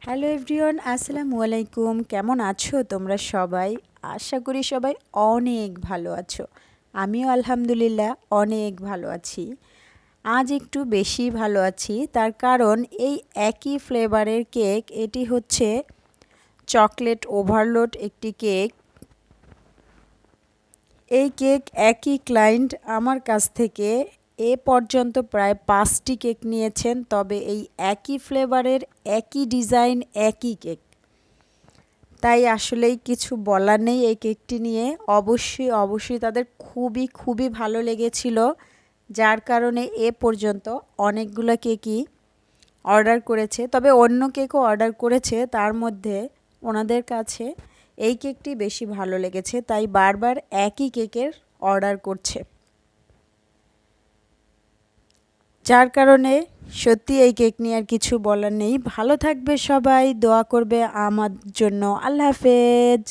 Hello everyone, আসসালামু আলাইকুম। কেমন আছো তোমরা সবাই? আশা করি সবাই অনেক ভালো আছো। আমিও আলহামদুলিল্লাহ অনেক ভালো আছি। আজ একটু বেশি ভালো আছি, তার কারণ এই একই ফ্লেভারের কেক, এটি হচ্ছে চকলেট ওভারলোড একটি কেক। এই কেক একই ক্লায়েন্ট আমার কাছ থেকে এ পর্যন্ত প্রায় 5টি কেক নিয়েছেন, তবে এই একই ফ্লেভারের একই ডিজাইন একই কেক। তাই আসলেই কিছু বলার নেই এই কেকটি নিয়ে। অবশ্যই তাদের খুবই ভালো লেগেছিল, যার কারণে এ পর্যন্ত অনেকগুলো কেকই অর্ডার করেছে। তবে অন্য কেকও অর্ডার করেছে, তার মধ্যে ওনাদের কাছে এই কেকটি বেশি ভালো লেগেছে, তাই বারবার একই কেকের অর্ডার করছে। যার কারণে সত্যি এই কেক নিয়ে আর কিছু বলার নেই। ভালো থাকবে সবাই, দোয়া করবে আমার জন্য। আল্লাহ হাফেজ।